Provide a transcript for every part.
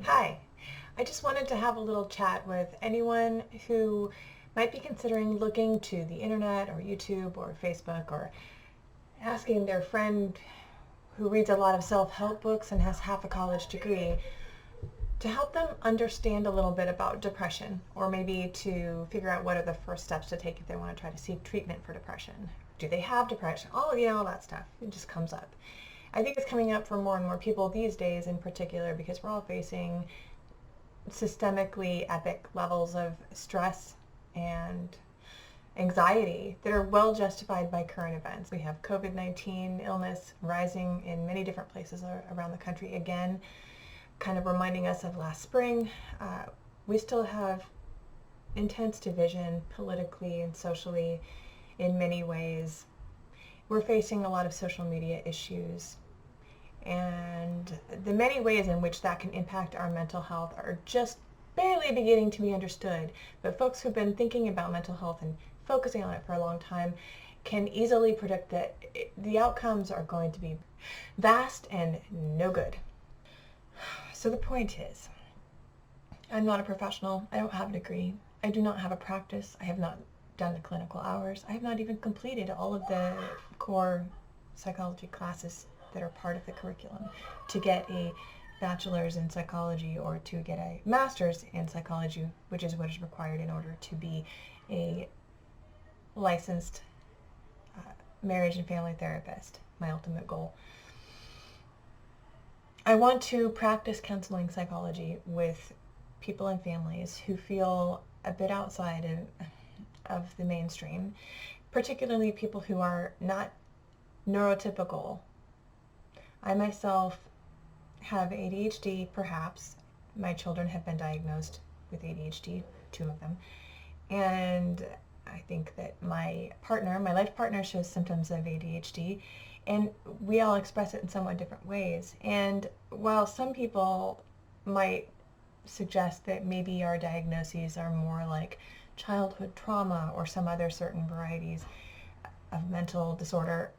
Hi, I just wanted to have a little chat with anyone who might be considering looking to the internet or YouTube or Facebook or asking their friend who reads a lot of self-help books and has half a college degree to help them understand a little bit about depression, or maybe to figure out what are the first steps to take if they want to try to seek treatment for depression. Do they have depression? All that stuff. It just comes up. I think it's coming up for more and more people these days in particular because we're all facing systemically epic levels of stress and anxiety that are well justified by current events. We have COVID-19 illness rising in many different places around the country again, kind of reminding us of last spring. We still have intense division politically and socially in many ways. We're facing a lot of social media issues, and the many ways in which that can impact our mental health are just barely beginning to be understood. But folks who've been thinking about mental health and focusing on it for a long time can easily predict that the outcomes are going to be vast and no good. So the point is, I'm not a professional. I don't have a degree. I do not have a practice. I have not done the clinical hours. I have not even completed all of the core psychology classes that are part of the curriculum to get a bachelor's in psychology or to get a master's in psychology, which is what is required in order to be a licensed marriage and family therapist, my ultimate goal. I want to practice counseling psychology with people and families who feel a bit outside of the mainstream, particularly people who are not neurotypical. I myself have ADHD, perhaps. My children have been diagnosed with ADHD, 2 of them. And I think that my life partner shows symptoms of ADHD, and we all express it in somewhat different ways. And while some people might suggest that maybe our diagnoses are more like childhood trauma or some other certain varieties of mental disorder,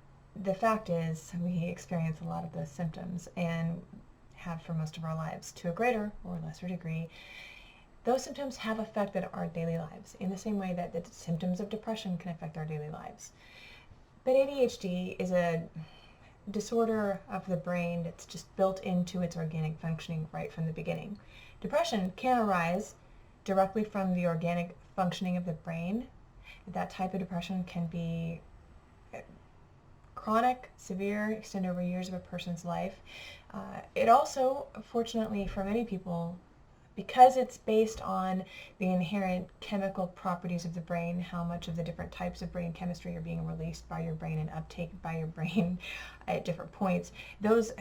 the fact is we experience a lot of those symptoms and have for most of our lives to a greater or lesser degree. Those symptoms have affected our daily lives in the same way that the symptoms of depression can affect our daily lives. But ADHD is a disorder of the brain that's just built into its organic functioning right from the beginning. Depression can arise directly from the organic functioning of the brain. That type of depression can be chronic, severe, extend over years of a person's life. It also, fortunately for many people, because it's based on the inherent chemical properties of the brain, how much of the different types of brain chemistry are being released by your brain and uptaken by your brain at different points, those,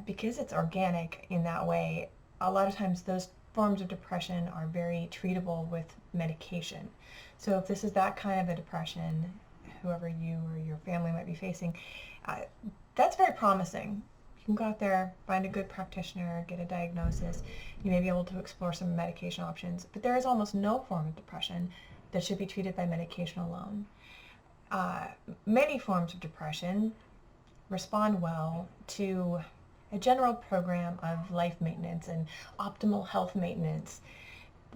because it's organic in that way, a lot of times those forms of depression are very treatable with medication. So if this is that kind of a depression, whoever you or your family might be facing, that's very promising. You can go out there, find a good practitioner, get a diagnosis. You may be able to explore some medication options, but there is almost no form of depression that should be treated by medication alone. Many forms of depression respond well to a general program of life maintenance and optimal health maintenance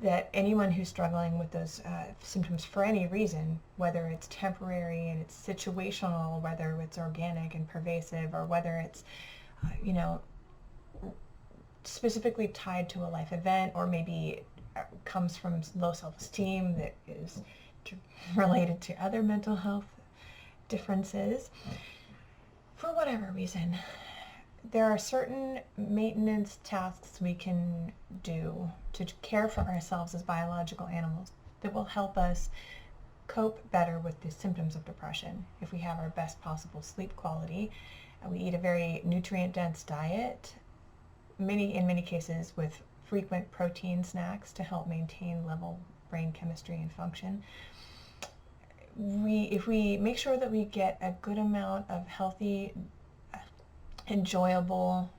that anyone who's struggling with those symptoms for any reason, whether it's temporary and it's situational, whether it's organic and pervasive, or whether it's specifically tied to a life event, or maybe comes from low self-esteem that is related to other mental health differences. For whatever reason, there are certain maintenance tasks we can do to care for ourselves as biological animals that will help us cope better with the symptoms of depression. If we have our best possible sleep quality, we eat a very nutrient-dense diet, in many cases with frequent protein snacks to help maintain level brain chemistry and function. If we make sure that we get a good amount of healthy, enjoyable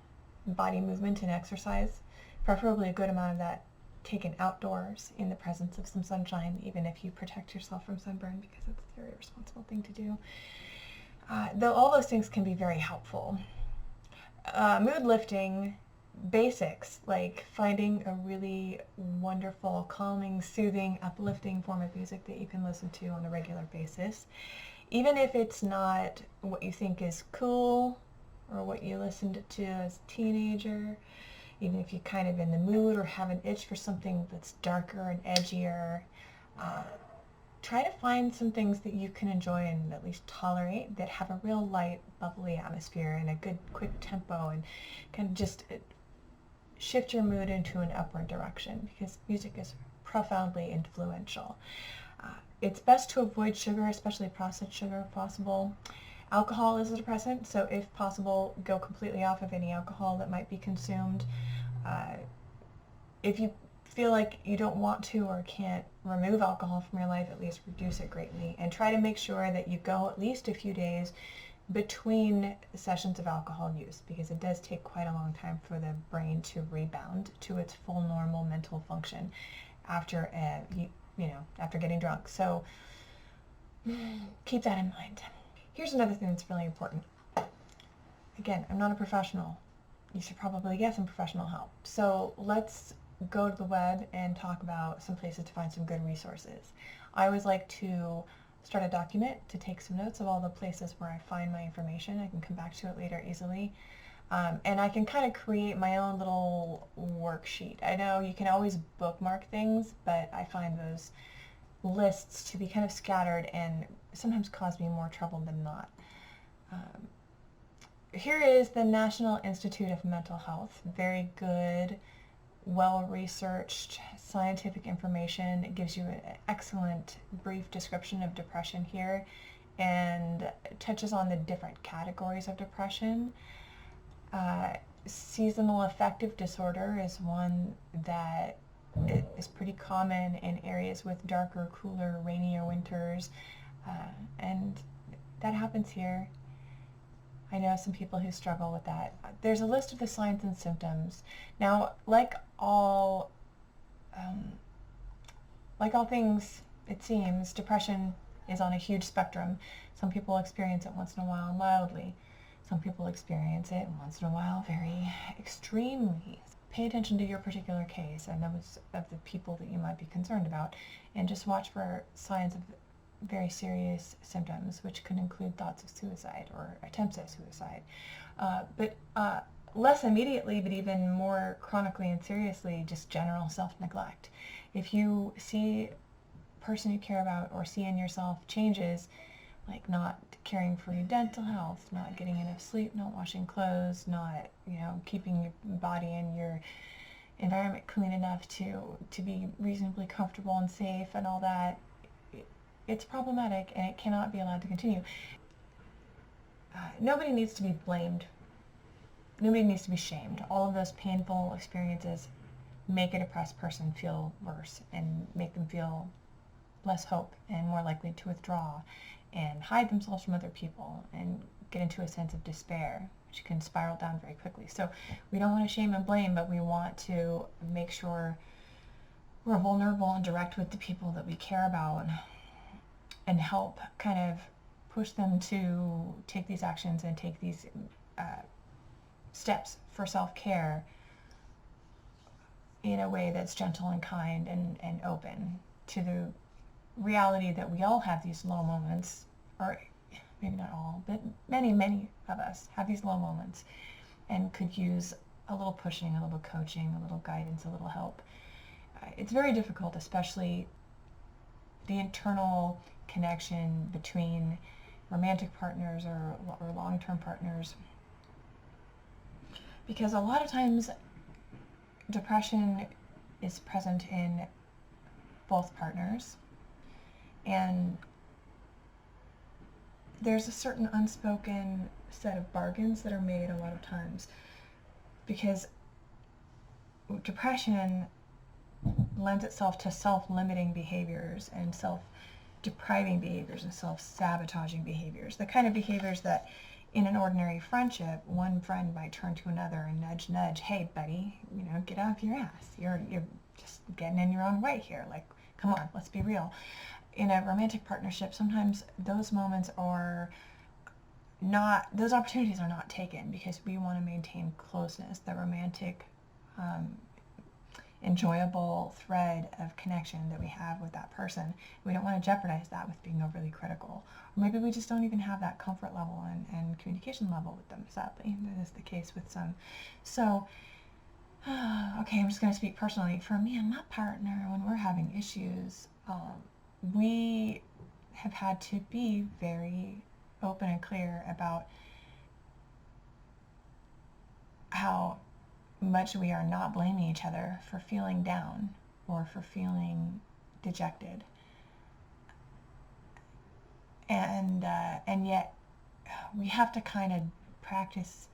body movement and exercise, preferably a good amount of that taken outdoors in the presence of some sunshine, even if you protect yourself from sunburn, because it's a very responsible thing to do. Though all those things can be very helpful. Mood lifting basics, like finding a really wonderful, calming, soothing, uplifting form of music that you can listen to on a regular basis. Even if it's not what you think is cool or what you listened to as a teenager, even if you're kind of in the mood or have an itch for something that's darker and edgier, try to find some things that you can enjoy and at least tolerate that have a real light, bubbly atmosphere and a good, quick tempo, and kind of just shift your mood into an upward direction, because music is profoundly influential. It's best to avoid sugar, especially processed sugar if possible. Alcohol is a depressant, so if possible, go completely off of any alcohol that might be consumed. If you feel like you don't want to or can't remove alcohol from your life, at least reduce it greatly, and try to make sure that you go at least a few days between sessions of alcohol use, because it does take quite a long time for the brain to rebound to its full normal mental function after after getting drunk. So keep that in mind. Here's another thing that's really important. Again, I'm not a professional. You should probably get some professional help. So let's go to the web and talk about some places to find some good resources. I always like to start a document to take some notes of all the places where I find my information. I can come back to it later easily. And I can kind of create my own little worksheet. I know you can always bookmark things, but I find those lists to be kind of scattered and sometimes cause me more trouble than not. Here is the National Institute of Mental Health. Very good, well-researched scientific information. It gives you an excellent brief description of depression here and touches on the different categories of depression. Seasonal affective disorder is one that is pretty common in areas with darker, cooler, rainier winters, and that happens here. I know some people who struggle with that. There's a list of the signs and symptoms. Now, like all things, it seems, depression is on a huge spectrum. Some people experience it once in a while mildly. Some people experience it once in a while very extremely. Pay attention to your particular case and those of the people that you might be concerned about, and just watch for signs of very serious symptoms, which could include thoughts of suicide or attempts at suicide. But less immediately, but even more chronically and seriously, just general self-neglect. If you see a person you care about or see in yourself changes, like not caring for your dental health, not getting enough sleep, not washing clothes, not keeping your body and your environment clean enough to be reasonably comfortable and safe and all that, it's problematic and it cannot be allowed to continue. Nobody needs to be blamed. Nobody needs to be shamed. All of those painful experiences make a depressed person feel worse and make them feel less hope and more likely to withdraw and hide themselves from other people and get into a sense of despair, which can spiral down very quickly. So we don't want to shame and blame, but we want to make sure we're vulnerable and direct with the people that we care about and help kind of push them to take these actions and take these steps for self-care in a way that's gentle and kind and open to the reality that we all have these low moments, or maybe not all, but many of us have these low moments and could use a little pushing, a little coaching, a little guidance, a little help. It's very difficult, especially the internal connection between romantic partners or long-term partners, because a lot of times depression is present in both partners, and there's a certain unspoken set of bargains that are made a lot of times, because depression lends itself to self-limiting behaviors and self-depriving behaviors and self-sabotaging behaviors, the kind of behaviors that in an ordinary friendship, one friend might turn to another and nudge, hey buddy, get off your ass, you're just getting in your own way here, like, come on, let's be real. In a romantic partnership, sometimes those moments are those opportunities are not taken because we want to maintain closeness, the romantic, enjoyable thread of connection that we have with that person. We don't want to jeopardize that with being overly critical. Or maybe we just don't even have that comfort level and communication level with them, sadly. That is the case with some. So, okay, I'm just going to speak personally. For me and my partner, when we're having issues, we have had to be very open and clear about how much we are not blaming each other for feeling down or for feeling dejected, and yet we have to kind of practice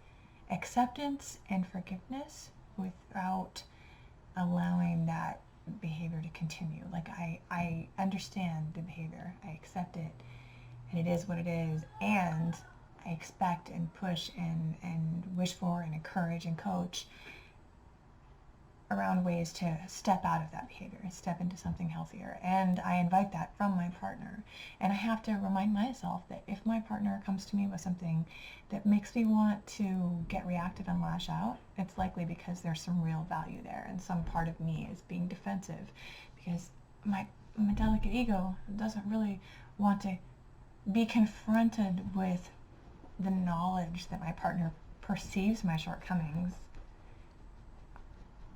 acceptance and forgiveness without allowing that behavior to continue. Like, I understand the behavior, I accept it, and it is what it is, and I expect and push and wish for and encourage and coach around ways to step out of that behavior and step into something healthier. And I invite that from my partner. And I have to remind myself that if my partner comes to me with something that makes me want to get reactive and lash out, it's likely because there's some real value there, and some part of me is being defensive because my delicate ego doesn't really want to be confronted with the knowledge that my partner perceives my shortcomings.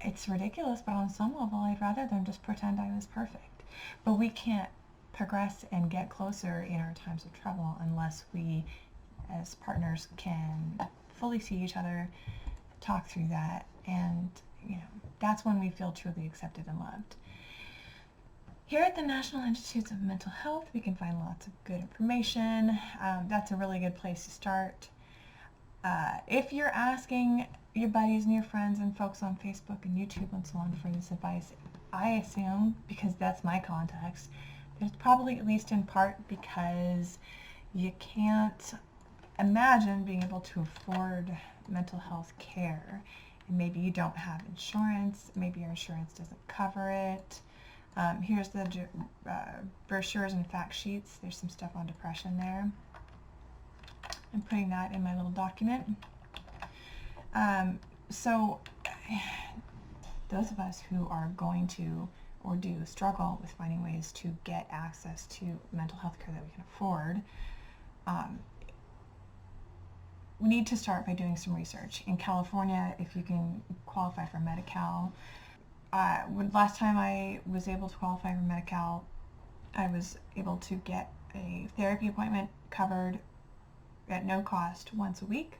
It's ridiculous, but on some level, I'd rather them just pretend I was perfect. But we can't progress and get closer in our times of trouble unless we, as partners, can fully see each other, talk through that, and that's when we feel truly accepted and loved. Here at the National Institutes of Mental Health, we can find lots of good information. That's a really good place to start. If you're asking your buddies and your friends and folks on Facebook and YouTube and so on for this advice, I assume, because that's my context, that it's probably at least in part because you can't imagine being able to afford mental health care. And maybe you don't have insurance, maybe your insurance doesn't cover it. Here's the brochures and fact sheets. There's some stuff on depression there. I'm putting that in my little document. So those of us who are going to or do struggle with finding ways to get access to mental health care that we can afford, we need to start by doing some research. In California, if you can qualify for Medi-Cal, last time I was able to qualify for Medi-Cal, I was able to get a therapy appointment covered at no cost once a week.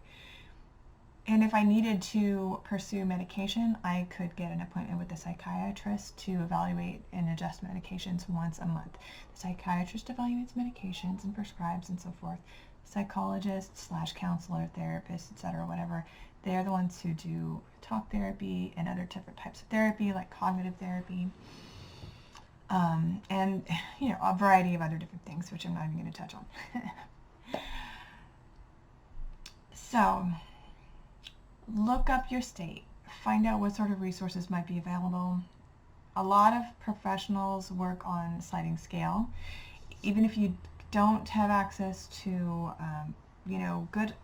And if I needed to pursue medication, I could get an appointment with a psychiatrist to evaluate and adjust medications once a month. The psychiatrist evaluates medications and prescribes and so forth. Psychologists / counselor, therapist, etc., whatever, they're the ones who do talk therapy and other different types of therapy, like cognitive therapy, and a variety of other different things, which I'm not even going to touch on. So, look up your state. Find out what sort of resources might be available. A lot of professionals work on sliding scale. Even if you don't have access to, good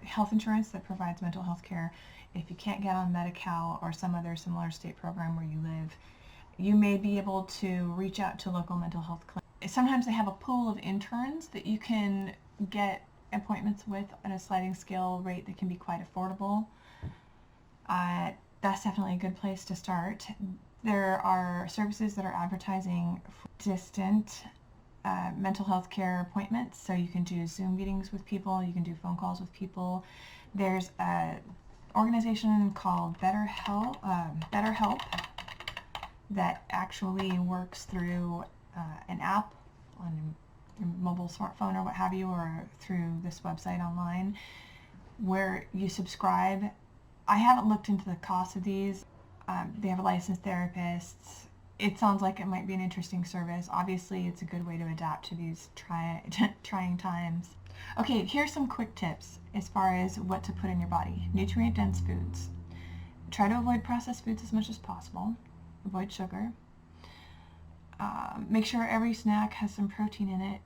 health insurance that provides mental health care, if you can't get on Medi-Cal or some other similar state program where you live, you may be able to reach out to local mental health clinics. Sometimes they have a pool of interns that you can get appointments with at a sliding scale rate that can be quite affordable. That's definitely a good place to start. There are services that are advertising for distant mental health care appointments, so you can do Zoom meetings with people, you can do phone calls with people. There's an organization called BetterHelp that actually works through an app on your mobile smartphone or what have you, or through this website online, where you subscribe. I haven't looked into the cost of these. They have licensed therapists. It sounds like it might be an interesting service. Obviously, it's a good way to adapt to these trying times. Okay, here's some quick tips as far as what to put in your body. Nutrient-dense foods. Try to avoid processed foods as much as possible. Avoid sugar. Make sure every snack has some protein in it.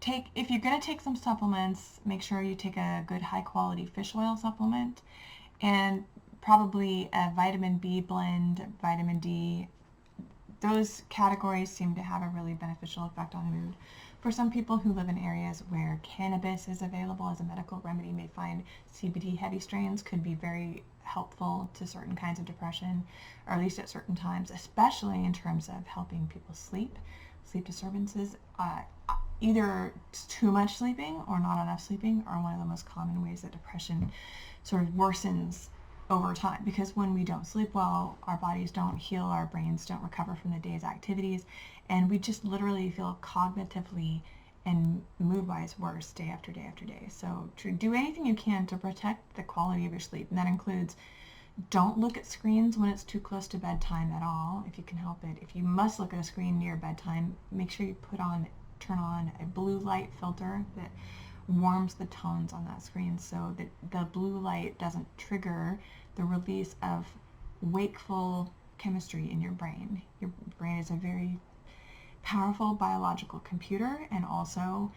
if you're going to take some supplements, make sure you take a good high quality fish oil supplement, and probably a vitamin B blend, vitamin D. Those categories seem to have a really beneficial effect on mood. For some people who live in areas where cannabis is available as a medical remedy, may find CBD heavy strains could be very helpful to certain kinds of depression, or at least at certain times, especially in terms of helping people sleep disturbances. Either too much sleeping or not enough sleeping are one of the most common ways that depression sort of worsens over time, because when we don't sleep well, our bodies don't heal, our brains don't recover from the day's activities, and we just literally feel cognitively and mood-wise worse day after day after day. So to do anything you can to protect the quality of your sleep, and that includes don't look at screens when it's too close to bedtime at all, if you can help it. If you must look at a screen near bedtime, make sure you turn on a blue light filter that warms the tones on that screen so that the blue light doesn't trigger the release of wakeful chemistry in your brain. Your brain is a very powerful biological computer and also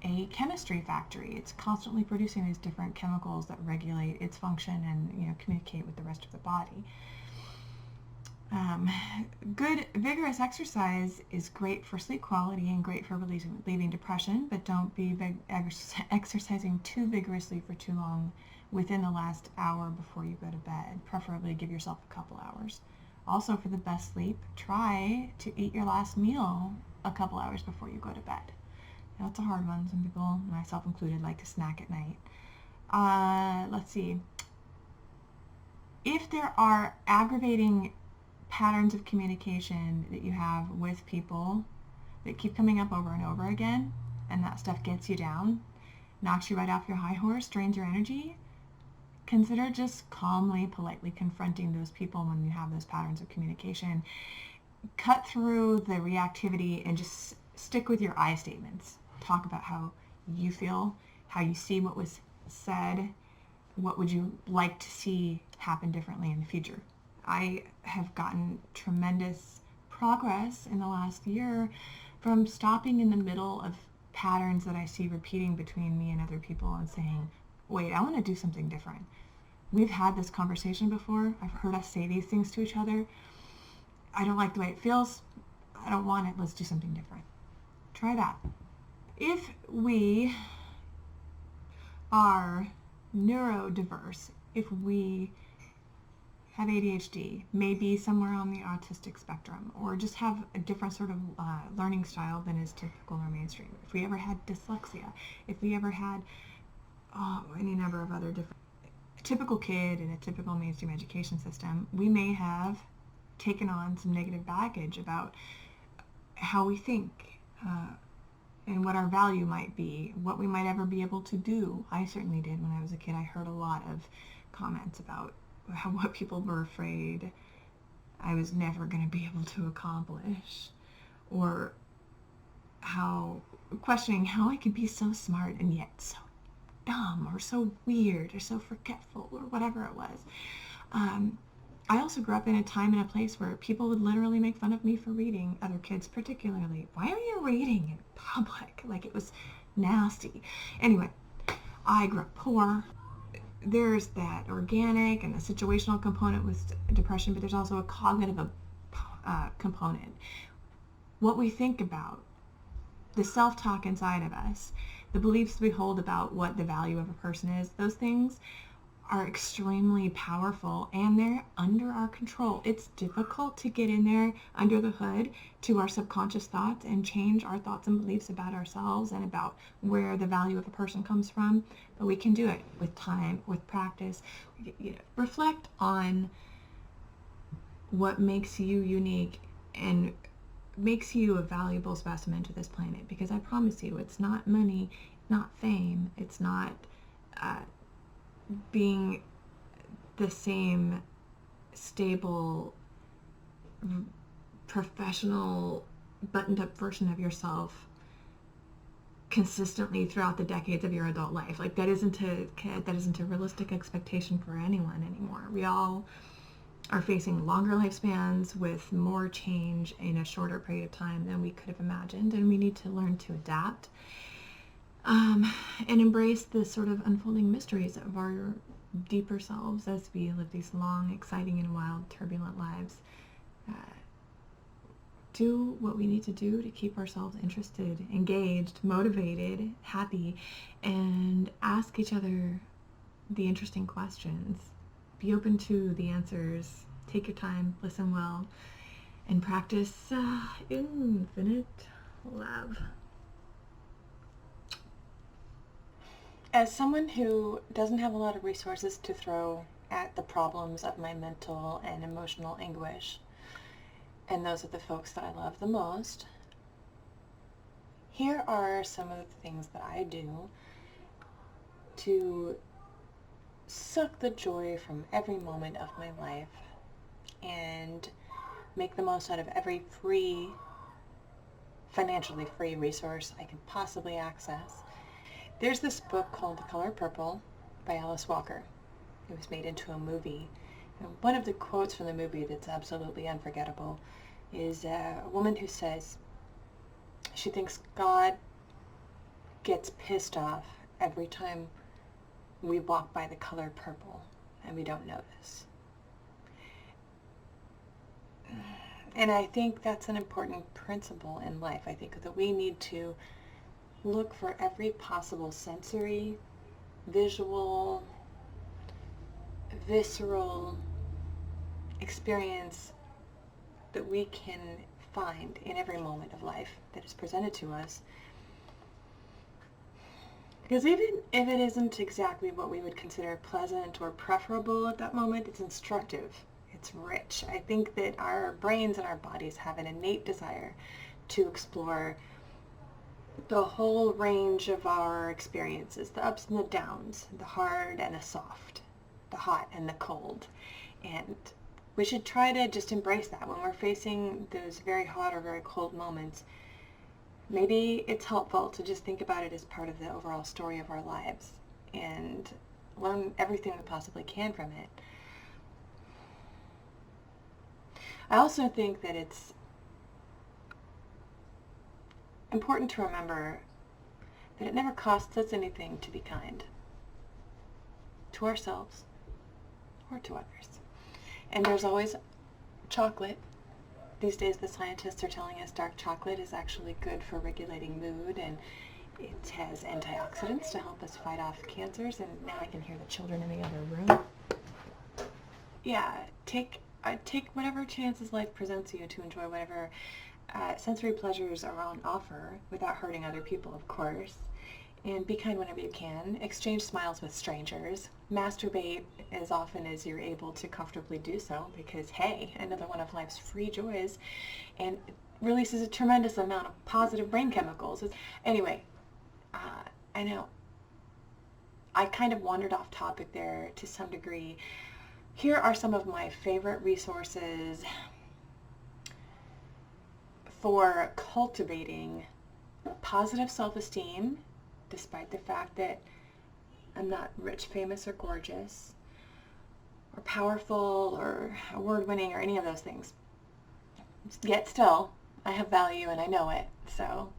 a chemistry factory. It's constantly producing these different chemicals that regulate its function and communicate with the rest of the body. Good vigorous exercise is great for sleep quality and great for relieving depression, but don't be exercising too vigorously for too long within the last hour before you go to bed. Preferably give yourself a couple hours. Also, for the best sleep, try to eat your last meal a couple hours before you go to bed. Now, it's a hard one. Some people, myself included, like to snack at night. Let's see. If there are aggravating patterns of communication that you have with people that keep coming up over and over again, and that stuff gets you down, knocks you right off your high horse, drains your energy, consider just calmly, politely confronting those people when you have those patterns of communication. Cut through the reactivity and just stick with your I statements. Talk about how you feel, how you see what was said, what would you like to see happen differently in the future. I have gotten tremendous progress in the last year from stopping in the middle of patterns that I see repeating between me and other people and saying, wait, I want to do something different. We've had this conversation before. I've heard us say these things to each other. I don't like the way it feels. I don't want it. Let's do something different. Try that. If we are neurodiverse, if we have ADHD, maybe somewhere on the autistic spectrum, or just have a different sort of learning style than is typical or mainstream. If we ever had dyslexia, if we ever had any number of other different, a typical kid in a typical mainstream education system, we may have taken on some negative baggage about how we think and what our value might be, what we might ever be able to do. I certainly did when I was a kid. I heard a lot of comments about what people were afraid I was never going to be able to accomplish, or questioning how I could be so smart and yet so dumb, or so weird, or so forgetful, or whatever it was. I also grew up in a time and a place where people would literally make fun of me for reading, other kids particularly. Why are you reading in public? Like, it was nasty. Anyway, I grew up poor. There's that organic and the situational component with depression, but there's also a cognitive component. What we think about, the self-talk inside of us, the beliefs we hold about what the value of a person is, those things are extremely powerful and they're under our control. It's difficult to get in there under the hood to our subconscious thoughts and change our thoughts and beliefs about ourselves and about where the value of a person comes from, but we can do it with time, with practice. Reflect on what makes you unique and makes you a valuable specimen to this planet, because I promise you, it's not money, not fame, it's not being the same stable, professional, buttoned-up version of yourself consistently throughout the decades of your adult life. Like, that isn't a realistic expectation for anyone anymore. We all are facing longer lifespans with more change in a shorter period of time than we could have imagined, and we need to learn to adapt and embrace the sort of unfolding mysteries of our deeper selves as we live these long, exciting, and wild, turbulent lives. Do what we need to do to keep ourselves interested, engaged, motivated, happy, and ask each other the interesting questions. Be open to the answers. Take your time, listen well, and practice infinite love. As someone who doesn't have a lot of resources to throw at the problems of my mental and emotional anguish, and those are the folks that I love the most, here are some of the things that I do to suck the joy from every moment of my life and make the most out of every free, financially free resource I can possibly access. There's this book called The Color Purple by Alice Walker. It was made into a movie. And one of the quotes from the movie that's absolutely unforgettable is a woman who says she thinks God gets pissed off every time we walk by the color purple and we don't notice. And I think that's an important principle in life. I think that we need to look for every possible sensory, visual, visceral experience that we can find in every moment of life that is presented to us. Because even if it isn't exactly what we would consider pleasant or preferable at that moment, it's instructive. It's rich. I think that our brains and our bodies have an innate desire to explore the whole range of our experiences, the ups and the downs, the hard and the soft, the hot and the cold. And we should try to just embrace that when we're facing those very hot or very cold moments. Maybe it's helpful to just think about it as part of the overall story of our lives and learn everything we possibly can from it. I also think that it's important to remember that it never costs us anything to be kind to ourselves or to others. And there's always chocolate. These days the scientists are telling us dark chocolate is actually good for regulating mood, and it has antioxidants to help us fight off cancers. And now I can hear the children in the other room. Yeah, take whatever chances life presents you to enjoy whatever sensory pleasures are on offer without hurting other people, of course. And be kind whenever you can. Exchange smiles with strangers. Masturbate as often as you're able to comfortably do so, because hey, another one of life's free joys, and it releases a tremendous amount of positive brain chemicals. Anyway, I know I kind of wandered off topic there to some degree. Here are some of my favorite resources for cultivating positive self-esteem, despite the fact that I'm not rich, famous, or gorgeous, or powerful, or award-winning, or any of those things. Yet still, I have value and I know it. So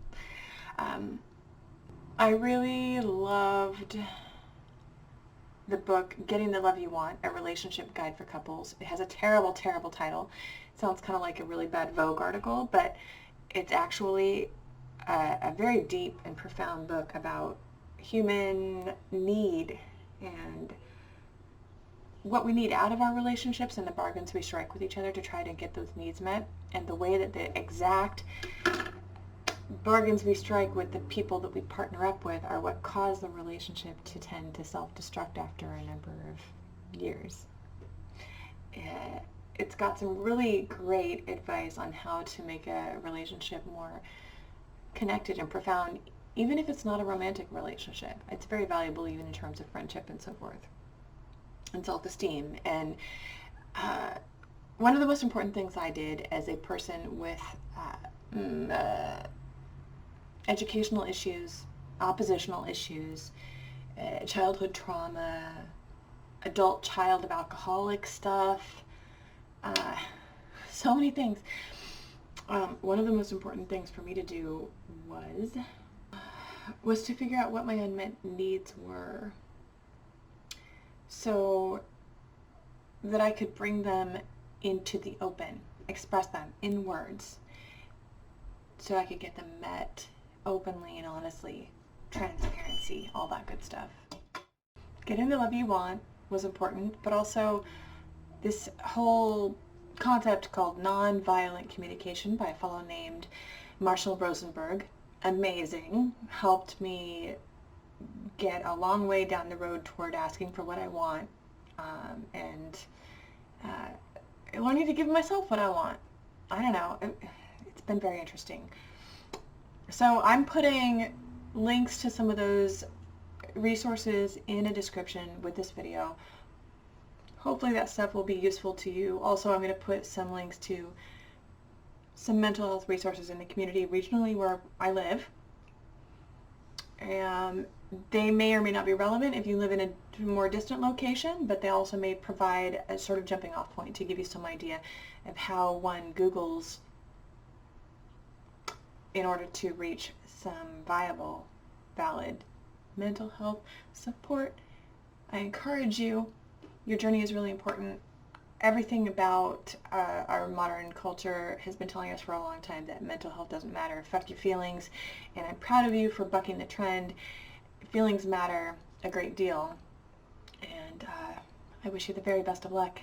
I really loved the book Getting the Love You Want, A Relationship Guide for Couples. It has a terrible, terrible title. It sounds kind of like a really bad Vogue article, but it's actually a very deep and profound book about human need and what we need out of our relationships and the bargains we strike with each other to try to get those needs met, and the way that the exact bargains we strike with the people that we partner up with are what cause the relationship to tend to self-destruct after a number of years. It's got some really great advice on how to make a relationship more connected and profound, even if it's not a romantic relationship. It's very valuable even in terms of friendship and so forth, and self-esteem. And one of the most important things I did as a person with educational issues, oppositional issues, childhood trauma, adult child of alcoholic stuff, so many things. One of the most important things for me to do was was to figure out what my unmet needs were so that I could bring them into the open, express them in words, so I could get them met openly and honestly, transparency, all that good stuff. Getting the love you want was important, but also this whole concept called Nonviolent Communication by a fellow named Marshall Rosenberg, amazing, helped me get a long way down the road toward asking for what I want, and learning to give myself what I want. I don't know, it's been very interesting. So I'm putting links to some of those resources in a description with this video. Hopefully that stuff will be useful to you. Also, I'm going to put some links to some mental health resources in the community regionally where I live. They may or may not be relevant if you live in a more distant location, but they also may provide a sort of jumping off point to give you some idea of how one Googles in order to reach some viable, valid mental health support. I encourage you. Your journey is really important. Everything about our modern culture has been telling us for a long time that mental health doesn't matter. Affect your feelings, and I'm proud of you for bucking the trend. Feelings matter a great deal, and I wish you the very best of luck.